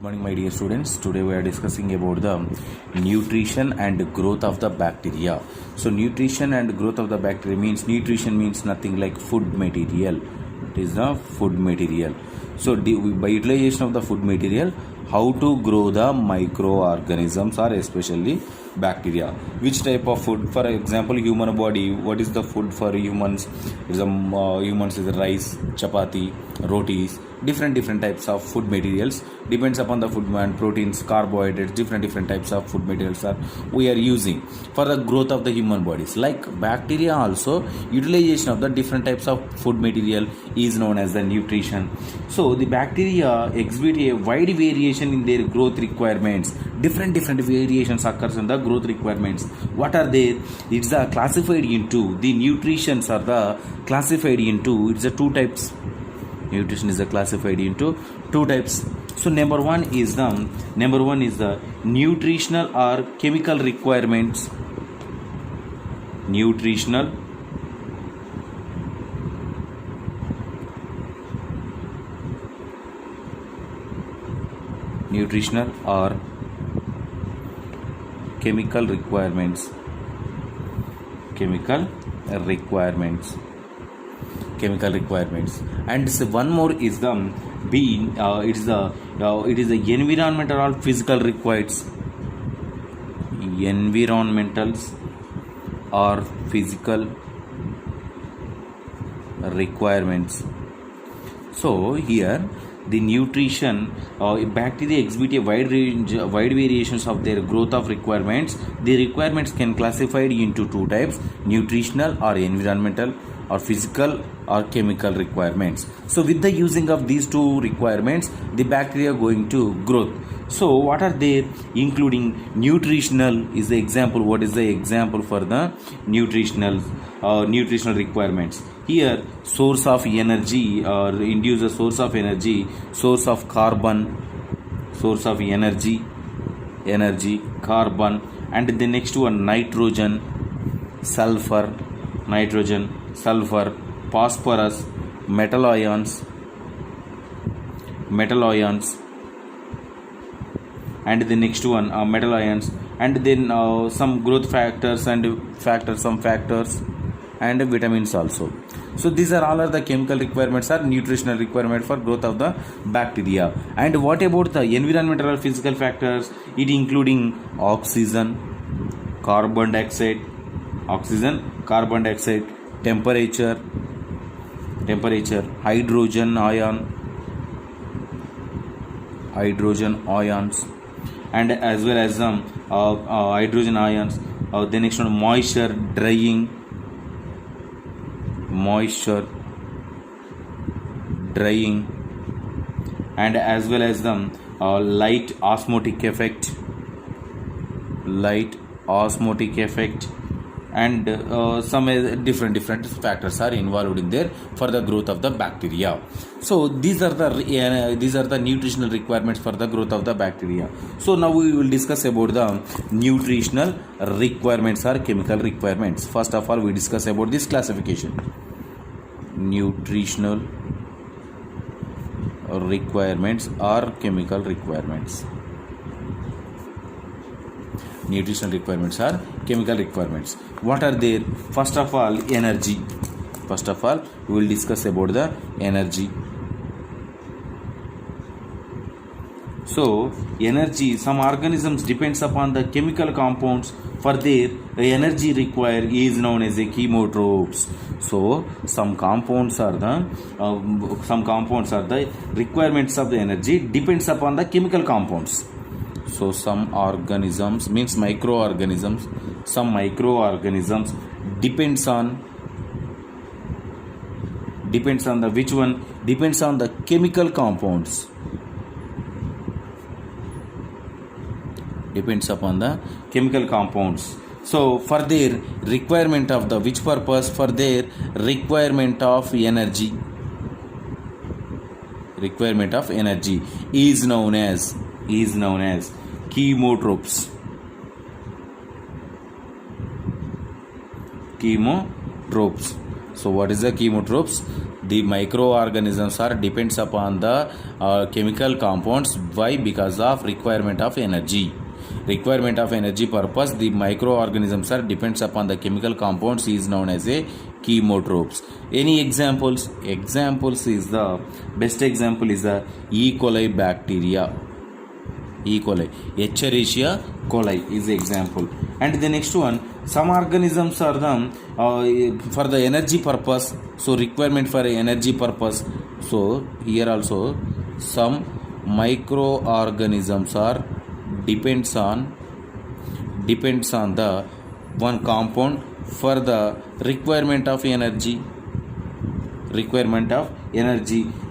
Good morning, my dear students. Today we are discussing about the nutrition and growth of the bacteria. So nutrition and growth of the bacteria means nutrition means nothing like food material. It is the food material. So by utilization of the food material, how to grow the microorganisms or especially bacteria. Which type of food? For example, human body. What is the food for humans? Humans is rice, chapati, rotis. Different types of food materials depends upon the food and proteins, carbohydrates. Different types of food materials are we are using for the growth of the human bodies. Like bacteria also, utilization of the different types of food material is known as the nutrition. So the bacteria exhibit a wide variation in their growth requirements. Different variations occurs in the growth requirements. What are they? It's the classified into the nutritions are the classified into it's the two types. Nutrition is classified into two types. So number one is the nutritional or chemical requirements. Nutritional or chemical requirements. And one more is the it is the environmental or physical requirements. Environmentals or physical requirements. So here the nutrition bacteria exhibit a wide variations of their growth of requirements. The requirements can classified into two types: nutritional or environmental, or physical or chemical requirements. So with the using of these two requirements, the bacteria going to growth. So what are they? Including nutritional is the example. What is the example for the nutritional requirements? Here, source of energy or induce a source of energy, source of carbon, source of energy, carbon, and the next one nitrogen, sulfur, phosphorus, metal ions, and the next one metal ions, and then some growth factors and and vitamins also. So these are all are the chemical requirements or nutritional requirement for growth of the bacteria. And what about the environmental or physical factors? It including oxygen, carbon dioxide, temperature, hydrogen ions, and as well as hydrogen ions. The next one moisture, drying, and as well as the light osmotic effect, and some different factors are involved in there for the growth of the bacteria. So these are the nutritional requirements for the growth of the bacteria. So now we will discuss about the nutritional requirements or chemical requirements. First of all, we discuss about this classification: nutritional requirements or chemical requirements. Nutritional requirements are chemical requirements. What are there? First of all, energy. We will discuss about the energy. So energy, some organisms depends upon the chemical compounds for their energy required is known as a chemotropes. So some compounds are the requirements of the energy depends upon the chemical compounds. So some organisms means microorganisms. Some microorganisms depends on the which one? Depends on the chemical compounds. Depends upon the chemical compounds. So for their requirement of the which purpose? For their requirement of energy. Requirement of energy is known as chemotropes. So what is the chemotropes? the microorganisms are depends upon the chemical compounds. Why? Because of requirement of energy. Requirement of energy purpose, the microorganisms are depends upon the chemical compounds is known as a chemotropes. Any examples? Examples is the best example is the E. coli bacteria. E. coli, Escherichia coli is the example. And the next one, some organisms are the for the energy purpose, so requirement for energy purpose. So here also some microorganisms are depends on the one compound for the requirement of energy.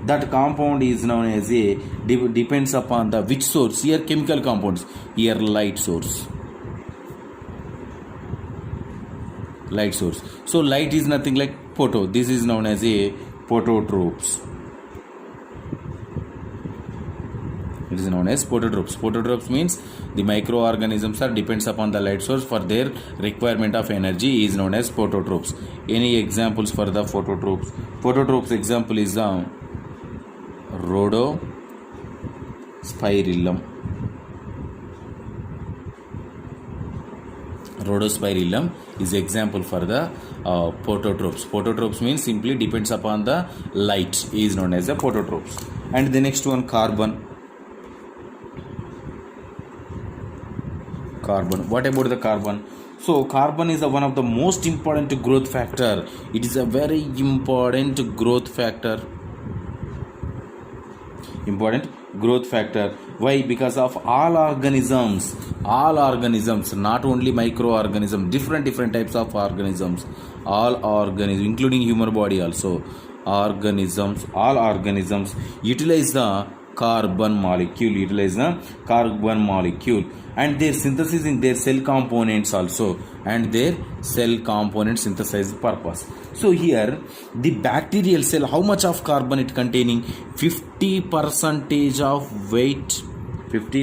That compound is known as a depends upon the which source. Here chemical compounds, here light source. So light is nothing like photo. This is known as a phototropes. It is known as phototropes. Phototropes means the microorganisms are depends upon the light source for their requirement of energy is known as phototropes. Any examples for the phototropes? Phototropes example is the Rhodospirillum. Rhodospirillum is example for the phototropes. Phototropes means simply depends upon the light is known as the phototropes. And the next one, carbon. What about the carbon? So carbon is one of the most important growth factor. It is a very important growth factor. Why? Because of all organisms, not only microorganisms, different types of organisms, all organisms including human body also, all organisms utilize the carbon molecule and their synthesis in their cell components also, and their cell component synthesis purpose. So here the bacterial cell, how much of carbon it containing? 50% of weight. Which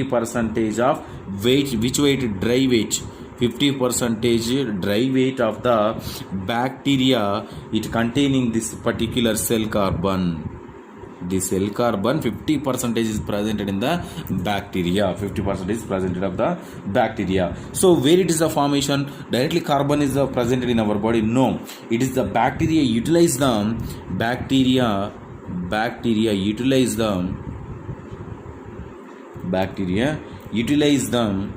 weight? Dry weight. 50% dry weight of the bacteria, it containing this particular cell carbon. The cell carbon 50% is presented in the bacteria. 50% is presented of the bacteria. So where it is the formation? Directly carbon is presented in our body? No, it is the bacteria utilize them. Bacteria utilize them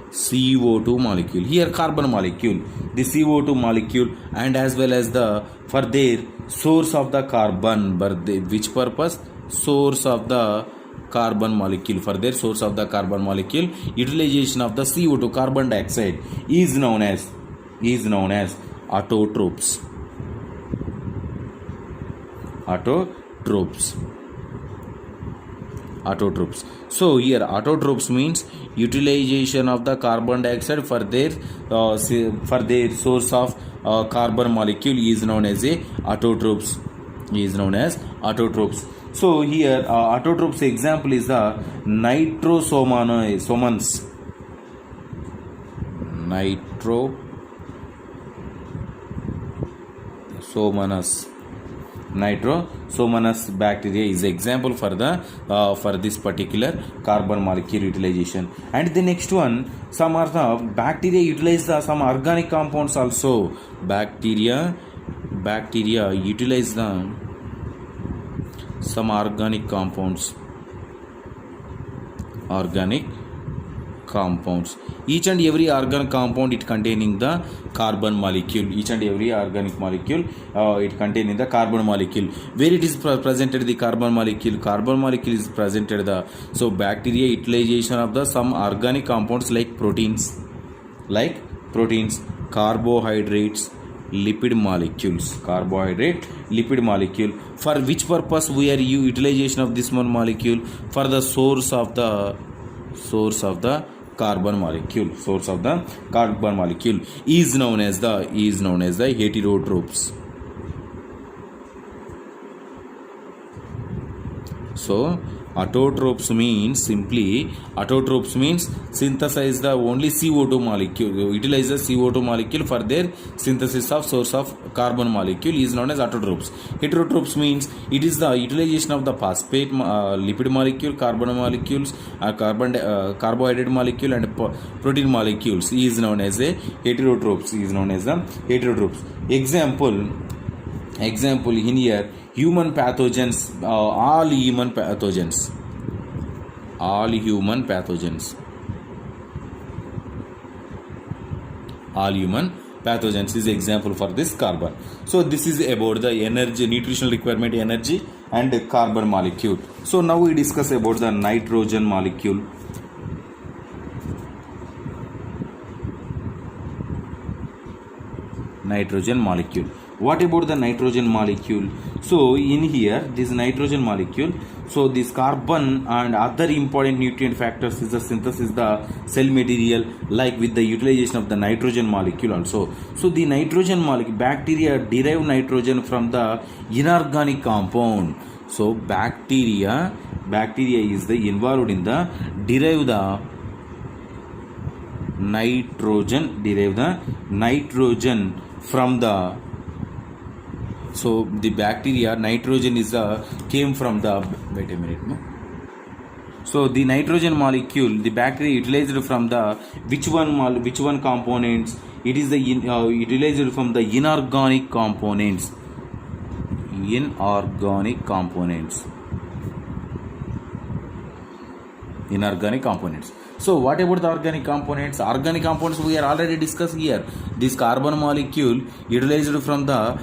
CO2 molecule. Here carbon molecule, the CO2 molecule, and as well as the for their source of the carbon. But which purpose? Source of the carbon molecule. For their source of the carbon molecule, utilization of the CO2, carbon dioxide, is known as autotropes. So here autotropes means utilization of the carbon dioxide for their source of carbon molecule is known as a autotropes. So here autotropes example is the nitrosomonas. Nitrosomonas bacteria is example for the for this particular carbon molecule utilization. And the next one, some are the bacteria utilize the some organic compounds also. Bacteria utilize the some organic compounds. Each and every organic compound it containing the carbon molecule. Each and every organic molecule it containing the carbon molecule. Where it is presented the carbon molecule? Carbon molecule is presented the so bacteria utilization of the some organic compounds like proteins, carbohydrates, lipid molecules. For which purpose we are utilization of this one molecule? For the source of the carbon molecule. Source of the carbon molecule is known as the heterotropes. So Autotrophs means simply, autotrophs means synthesize the only CO2 molecule, utilize the CO2 molecule for their synthesis of source of carbon molecule is known as autotrophs. Heterotrophs means it is the utilization of the phosphate, lipid molecule, carbon molecules, carbohydrate molecule and protein molecules is known as a heterotrophs, Example in here, human pathogens, all human pathogens is example for this carbon. So this is about the energy, nutritional requirement, energy and carbon molecule. So now we discuss about the nitrogen molecule. What about the nitrogen molecule? So in here, this nitrogen molecule, so this carbon and other important nutrient factors is the synthesis the cell material, like with the utilization of the nitrogen molecule also. So the nitrogen molecule, bacteria derive nitrogen from the inorganic compound. So bacteria is the involved in the derive the nitrogen from the, so the bacteria nitrogen is came from the, wait a minute, no? So the nitrogen molecule, the bacteria utilized from the which one components? It is the utilized from the inorganic components. So what about the organic components? Organic components we are already discussed here. This carbon molecule utilized from the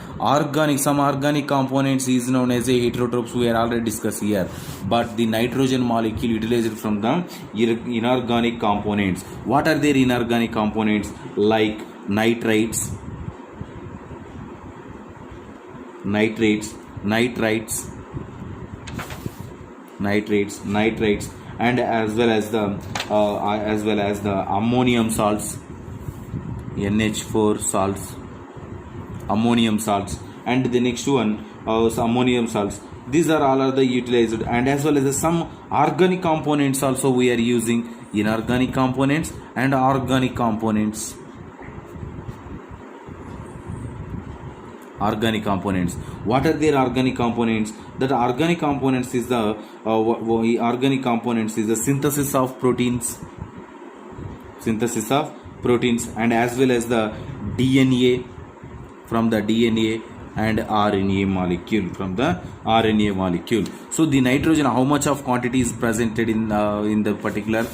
some organic components is known as a heterotrophs, we are already discussed here. But the nitrogen molecule utilized from the inorganic components. What are their inorganic components? Like nitrates, and as well as the ammonium salts, NH4 salts, ammonium salts, and the next one ammonium salts. These are all the utilized, and as well as some organic components also we are using, inorganic components and organic components. What are their organic components? That organic components is the synthesis of proteins, and as well as the DNA from the DNA and RNA molecule. So the nitrogen, how much of quantity is presented in the particular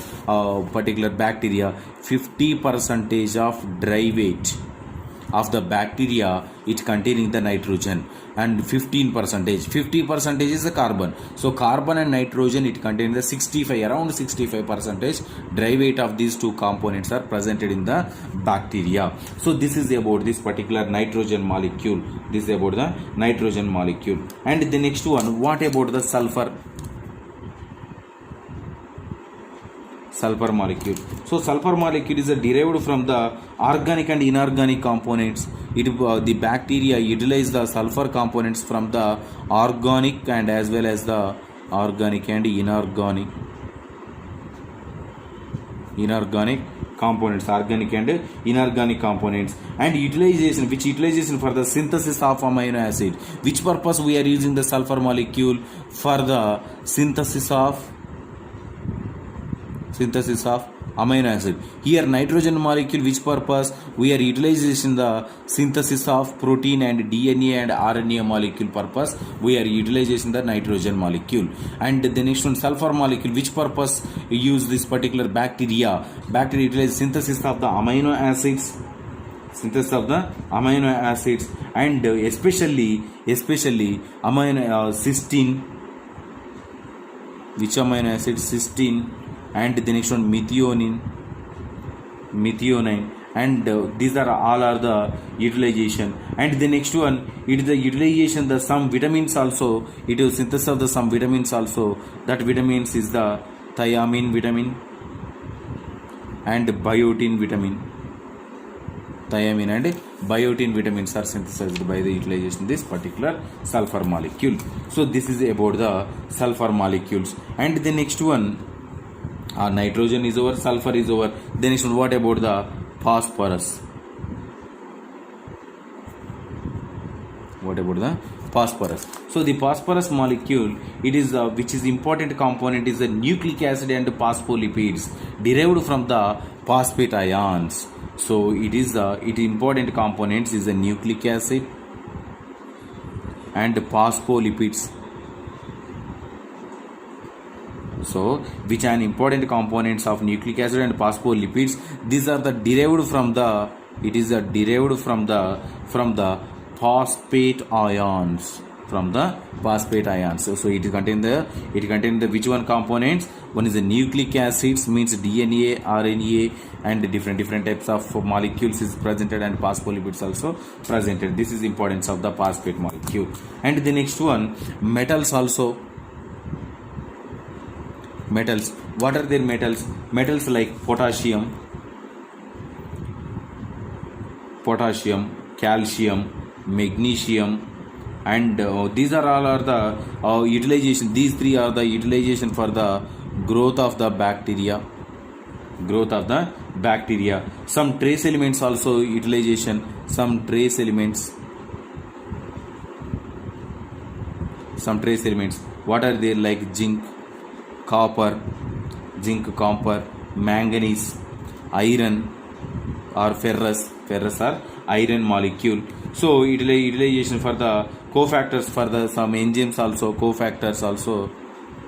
bacteria? 50% of dry weight of the bacteria it containing the nitrogen, and 50% is the carbon. So carbon and nitrogen it contains the 65% dry weight of these two components are presented in the bacteria. So this is about this particular nitrogen molecule. And the next one, what about the sulfur molecule? So sulfur molecule is derived from the organic and inorganic components. The bacteria utilize the sulfur components from the organic and as well as the organic and inorganic components, and utilization for the synthesis of amino acid. Which purpose we are using the sulfur molecule? For the synthesis of amino acid. Here nitrogen molecule, which purpose? We are utilizing the synthesis of protein and DNA and RNA molecule purpose. We are utilizing the nitrogen molecule. And the next one, sulfur molecule, which purpose use this particular bacteria utilize synthesis of the amino acids, and especially cysteine. Which amino acid? Cysteine. And the next one, methionine, and these are all the utilization. And the next one, it is the utilization the some vitamins also. It is synthesis of the some vitamins also. That vitamins is the thiamine vitamin and biotin vitamin. thiamine and biotin vitamins are synthesized by the utilization of this particular sulfur molecule. So this is about the sulfur molecules. And the next one, nitrogen is over, sulfur is over. The next one, what about the phosphorus? What about the phosphorus? So the phosphorus molecule, it is which is important component is the nucleic acid and phospholipids derived from the phosphate ions. So it is it important components is the nucleic acid and phospholipids. So which are important components of nucleic acid and phospholipids. These are the derived from the, it is derived from the phosphate ions, from the phosphate ions. So it contain the which one components? One is the nucleic acids, means DNA, RNA, and different types of molecules is presented, and phospholipids also presented. This is importance of the phosphate molecule. And the next one, metals also. Metals, what are their metals? Metals like potassium, calcium, magnesium, and these are all are the utilization. These three are the utilization for the growth of the bacteria. Some trace elements also utilization. Some trace elements. What are they? Like zinc, copper, manganese, iron or ferrous or iron molecule. So utilization for the cofactors, for the some enzymes also, cofactor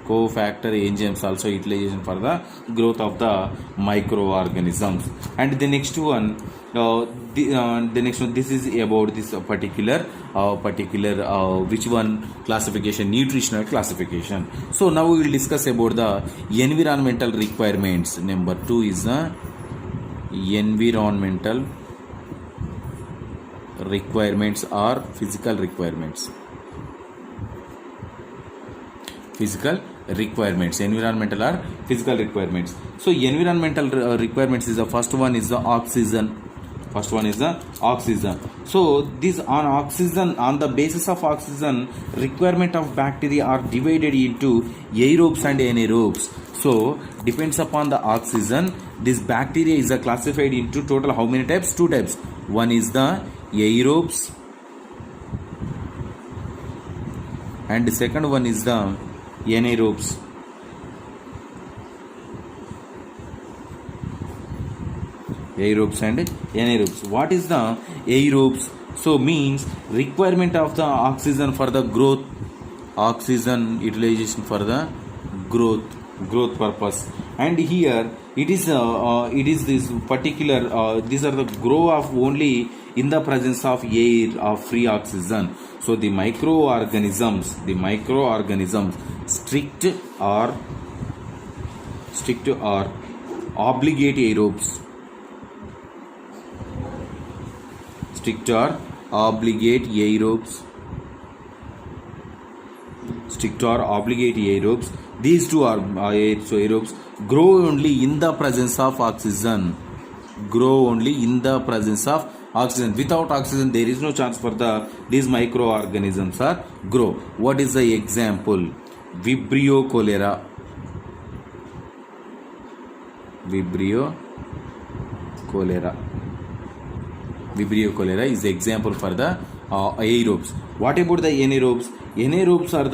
enzymes also utilization for the growth of the microorganisms. And the next one, this is about this particular which one classification? Nutritional classification. So now we will discuss about the environmental requirements. Number 2 is the environmental requirements or physical requirements. Environmental or physical requirements. So environmental requirements is the first one is the oxygen. So this on oxygen, on the basis of oxygen, requirement of bacteria are divided into aerobes and anaerobes. So depends upon the oxygen, this bacteria is classified into total how many types? 2 types. One is the aerobes and the second one is the anaerobes. What is the aerobes? So means requirement of the oxygen for the growth, oxygen utilization for the growth purpose. And here it is this particular these are the grow of only in the presence of air of free oxygen. So the microorganisms strict or obligate aerobes. Strict or obligate aerobes. These two are aerobes grow only in the presence of oxygen. Without oxygen, there is no chance for these microorganisms are grow. What is the example? Vibrio cholera. Vibrio cholera is the example for the aerobes. What about the anaerobes? Anaerobes are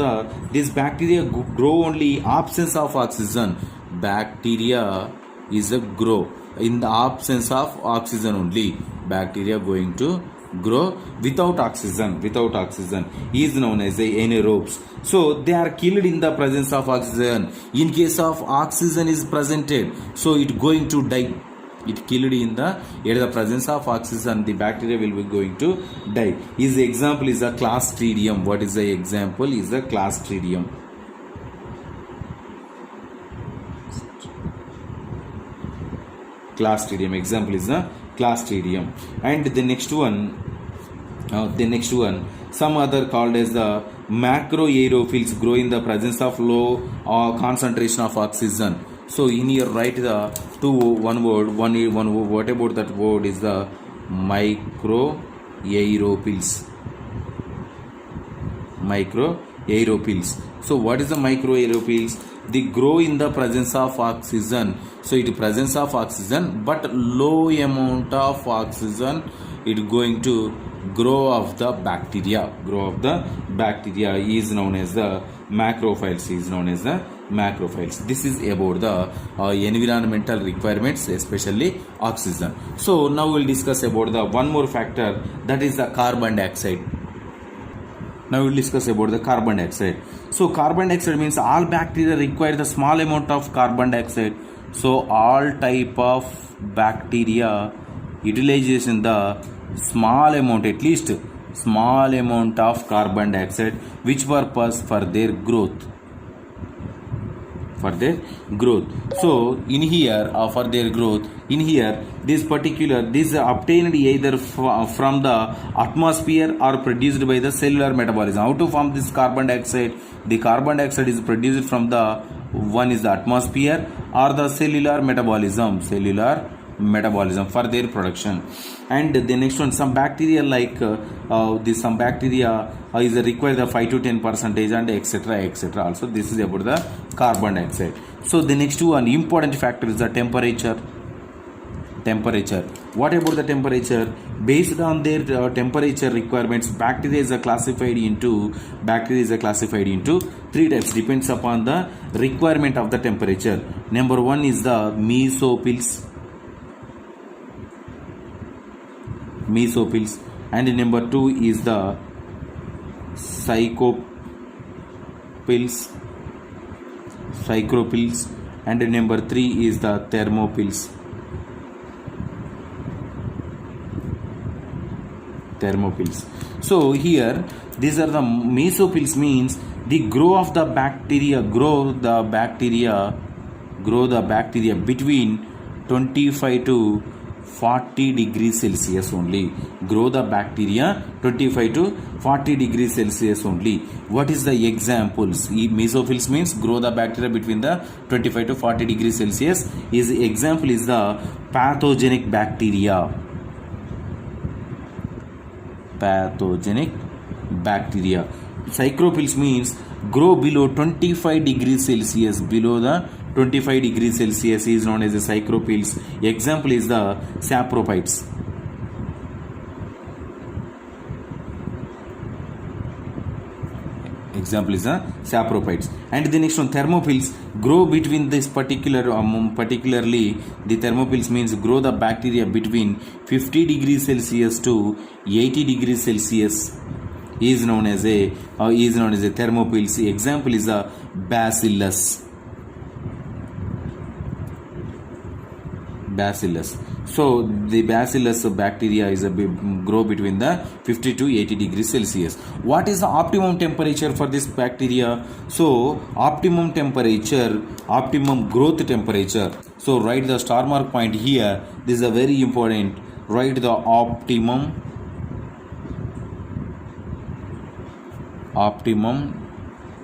this bacteria grow only absence of oxygen. Bacteria is a grow in the absence of oxygen only. Bacteria going to grow without oxygen is known as the anaerobes. So they are killed in the presence of oxygen. In case of oxygen is presented, so it going to die. It killed in the presence of oxygen, the bacteria will be going to die. His example is a Clostridium. What is the example? Is a Clostridium. Example is a Clostridium. And the next one, some other called as the macroaerophils grow in the presence of low concentration of oxygen. So in here write the one word. What about that word is the microaerophils. Microaerophils. So what is the microaerophils? They grow in the presence of oxygen. So it presence of oxygen, but low amount of oxygen it going to grow of the bacteria. Grow of the bacteria is known as the macrophiles. This is about the environmental requirements, especially oxygen. So now we'll discuss about the one more factor, that is the carbon dioxide. Now we'll discuss about the carbon dioxide. So carbon dioxide means all bacteria require the small amount of carbon dioxide. So all type of bacteria utilization the small amount, at least small amount of carbon dioxide, which purpose? For their growth. So in here for their growth, in here this obtained either from the atmosphere or produced by the cellular metabolism. How to form this carbon dioxide? The carbon dioxide is produced from the one is the atmosphere or the cellular metabolism for their production. And the next one, some bacteria like some bacteria is require the 5 to 10% and etc. Also this is about the carbon dioxide. So the next one important factor is the temperature. What about the temperature? Based on their temperature requirements, bacteria is classified into 3 types, depends upon the requirement of the temperature. Number 1 is the mesophils, and number 2 is the psychrophils, and number 3 is the thermophils. So here these are the mesophils, means the grow the bacteria between 25 to 40 degrees Celsius only. Grow the bacteria 25 to 40 degrees Celsius only. What is the examples? Mesophils means grow the bacteria between the 25 to 40 degrees Celsius. Example is the pathogenic bacteria. Psychrophils means grow below 25 degrees Celsius. Below the 25 degrees Celsius is known as the psychrophils. Example is the saprophytes. And the next one, thermophils, grow between this particularly the thermophils means grow the bacteria between 50 degrees Celsius to 80 degrees Celsius is known as a thermophils. Example is the bacillus. So the bacillus bacteria is grow between the 50 to 80 degrees Celsius. What is the optimum temperature for this bacteria? So optimum growth temperature. So write the star mark point here. This is a very important. Write the optimum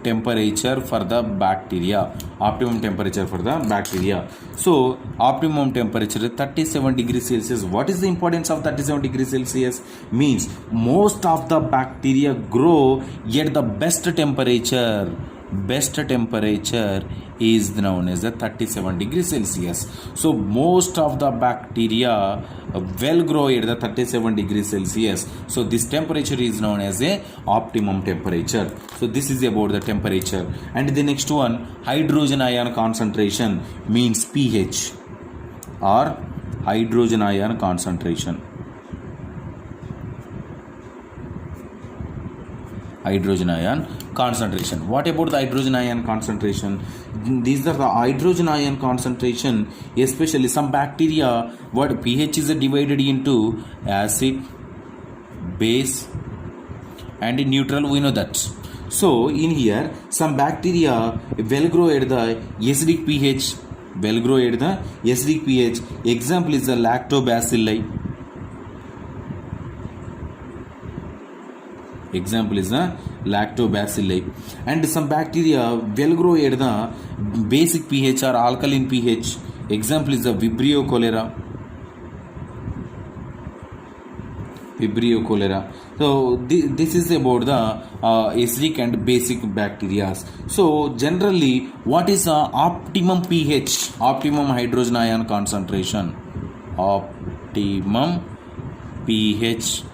temperature for the bacteria. So optimum temperature 37 degrees Celsius. What is the importance of 37 degrees Celsius? Means most of the bacteria grow at the best temperature is known as the 37 degrees Celsius. So most of the bacteria will grow at the 37 degrees Celsius. So this temperature is known as a optimum temperature. So this is about the temperature. And the next one, hydrogen ion concentration means pH or hydrogen ion concentration. What about the hydrogen ion concentration? These are the hydrogen ion concentration, especially some bacteria. What pH is divided into acid, base, and neutral. We know that. So in here, some bacteria will grow at the acidic pH. Example is the lactobacilli. And some bacteria will grow at the basic pH or alkaline pH. Example is the Vibrio cholera. Vibrio cholera. So this is about the acidic and basic bacteria. So generally, what is the optimum pH, optimum hydrogen ion concentration, optimum pH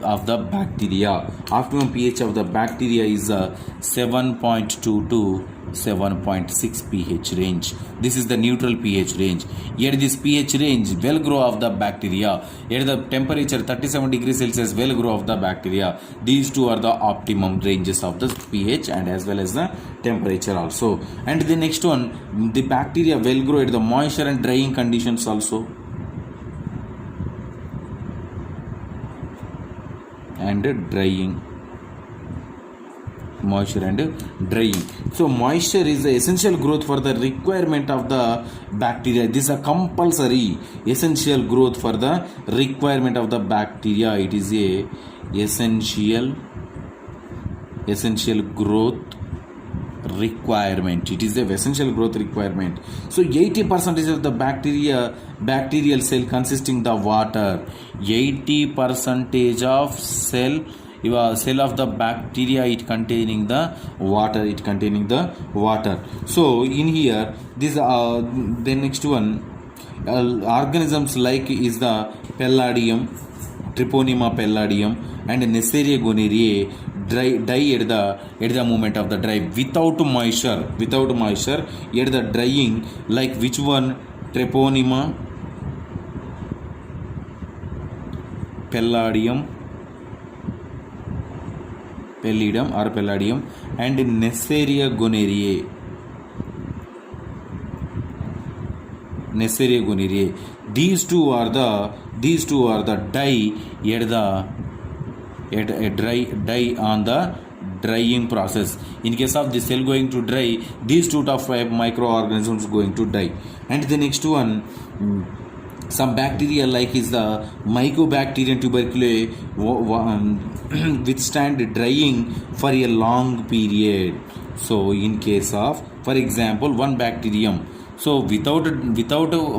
of the bacteria? Optimum pH of the bacteria is 7.2 to 7.6 pH range. This is the neutral pH range. Here this pH range well grow of the bacteria. Here the temperature 37 degrees Celsius well grow of the bacteria. These two are the optimum ranges of the pH and as well as the temperature also. And the next one, the bacteria well grow at the moisture and drying conditions also. And drying, moisture and drying. So moisture is the essential growth for the requirement of the bacteria. This is a compulsory essential growth for the requirement of the bacteria. It is a essential growth requirement. It is the essential growth requirement. So 80% of the bacterial cell consisting the water. 80% of cell of the bacteria it containing the water. So in here this the next one, organisms like is the Palladium, Treponema palladium and Neisseria gonorrhoeae die at the moment of the dry without moisture at the drying, like which one? Treponema palladium and Neisseria gonorrhoeae. These two are the die on the drying process. In case of the cell going to dry, these two of microorganisms going to die. And the next one, some bacteria like is the Mycobacterium tuberculosis withstand drying for a long period. So in case of, for example, one bacterium, so without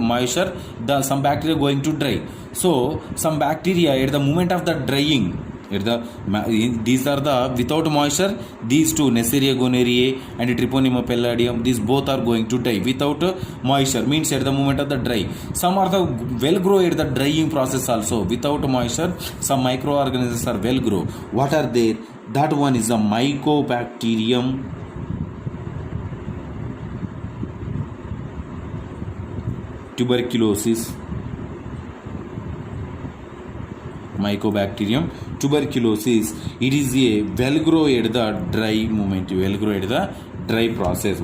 moisture some bacteria going to dry. So some bacteria at the moment of the drying, these are the without moisture, these two Neisseria gonorrhoeae and Treponema palladium, these both are going to die without moisture, means at the moment of the dry. Some are the well grow at the drying process also. Without moisture some microorganisms are well grow. What are there? That one is the Mycobacterium tuberculosis. Mycobacterium tuberculosis, it is a well grow at the dry moment, well grow at the dry process.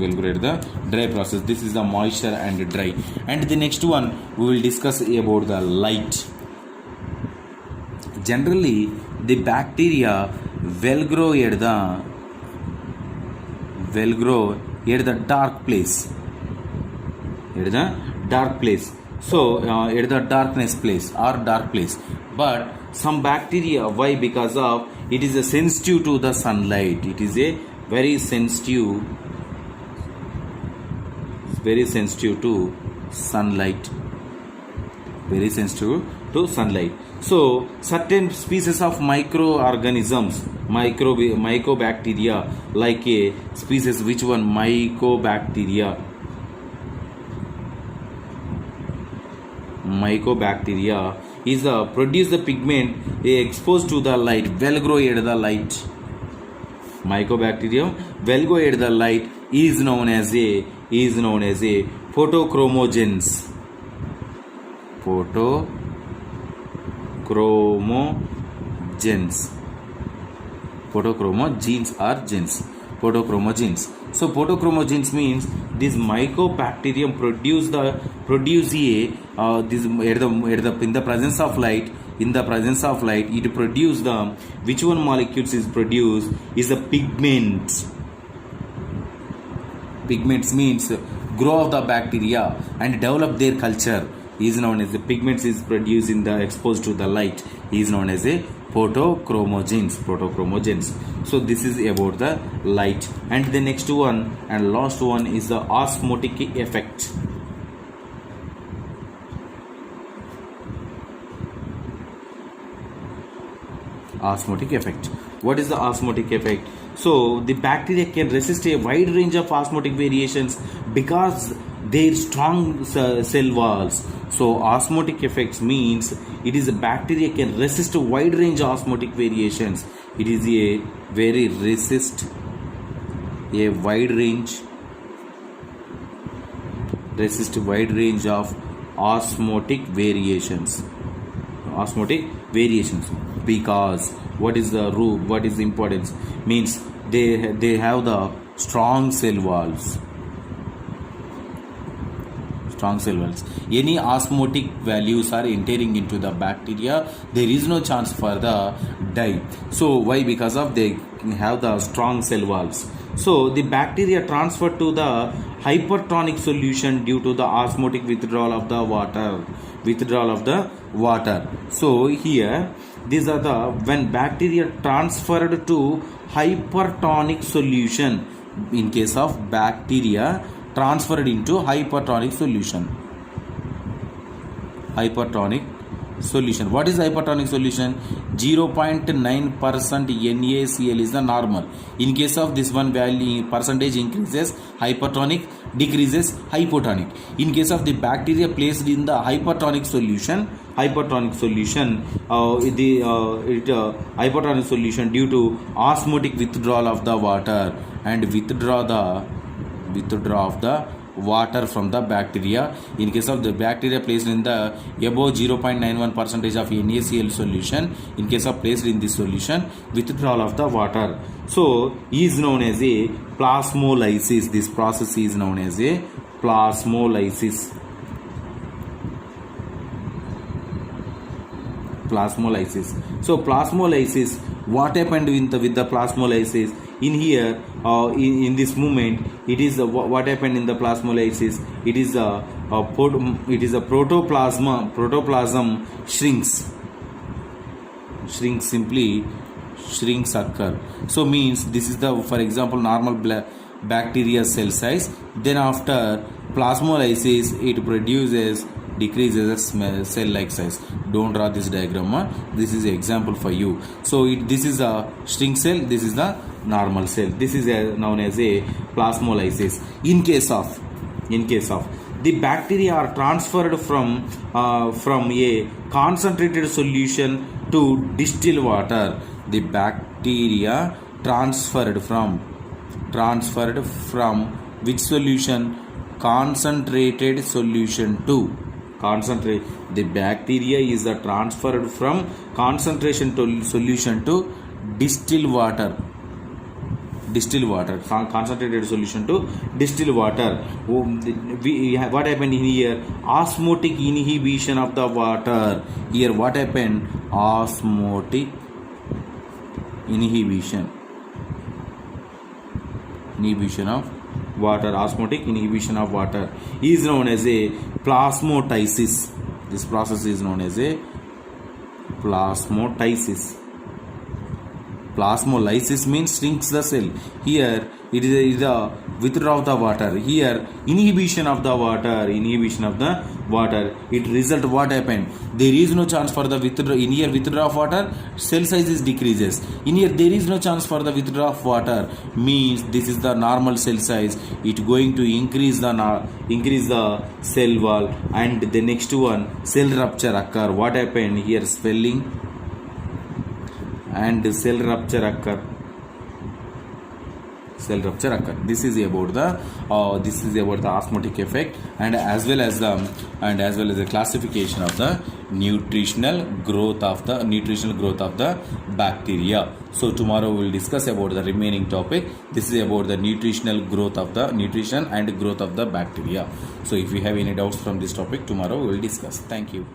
This is the moisture and dry. And the next one we will discuss about the light. Generally the bacteria well grow at the dark place, so at the darkness place or dark place. But some bacteria, why? Because of it is a sensitive to the sunlight. It is a very sensitive to sunlight. So certain species of microorganisms, mycobacteria, like a species, which one? Mycobacteria is produce the pigment exposed to the light, well grow at the light. Mycobacterium well grow at the light is known as a photochromogens. Photochromogens. So photochromogens means this mycobacterium produce in the presence of light. It produce the, which one molecules is produced is the pigments. Pigments means grow of the bacteria and develop their culture is known as the pigments is produced in the exposed to the light is known as a photochromogens. So this is about the light. And the next one and last one is the osmotic effect. Osmotic effect. What is the osmotic effect? So the bacteria can resist a wide range of osmotic variations because their strong cell walls. So osmotic effects means it is a bacteria can resist a wide range of osmotic variations. It is a very resist a wide range of osmotic variations. Because what is the root, what is the importance, means they have the strong cell walls. Any osmotic values are entering into the bacteria, there is no chance for the die. So why? Because of they have the strong cell walls. So the bacteria transfer to the hypertonic solution due to the osmotic withdrawal of the water. So here these are the when bacteria transferred to hypertonic solution. In case of bacteria transferred into hypertonic solution. What is hypertonic solution? 0.9% NaCl is the normal. In case of this one value, percentage increases, hypertonic decreases, hypotonic. In case of the bacteria placed in the hypertonic solution due to osmotic withdrawal of the water and withdraw of the water from the bacteria. In case of the bacteria placed in the above 0.91% of NaCl solution, in case of placed in this solution, withdrawal of the water. So is known as a plasmolysis. This process is known as a plasmolysis. So plasmolysis, what happened with the plasmolysis? In here, in this movement, it is what happened in the plasmolysis. It is a protoplasm shrinks occur. So means this is the, for example, normal bacteria cell size. Then after plasmolysis, it decreases cell like size. Don't draw this diagram. This is an example for you. So this is a shrink cell, this is the normal cell. This is known as a plasmolysis. In case of the bacteria are transferred from a concentrated solution to distilled water. The bacteria transferred from which solution? Concentrated solution to the bacteria is transferred from concentration to solution to distilled water. Concentrated solution to distilled water. What happened in here? Osmotic inhibition of the water. Here what happened? Osmotic inhibition of water. Osmotic inhibition of water is known as a plasmolysis. This process is known as a plasmolysis. Plasmolysis means shrinks the cell. Here it is a withdrawal of the water. Here inhibition of the water. It result what happened? There is no chance for the withdrawal. In here withdrawal of water, cell size decreases. In here there is no chance for the withdrawal of water. Means this is the normal cell size. It going to increase the cell wall, and the next one cell rupture occur. What happened here? Swelling and cell rupture occur. This is about the osmotic effect, and as well as the classification of the nutritional growth of the bacteria. So tomorrow we will discuss about the remaining topic. This is about the nutrition and growth of the bacteria. So if you have any doubts from this topic, tomorrow we will discuss. Thank you.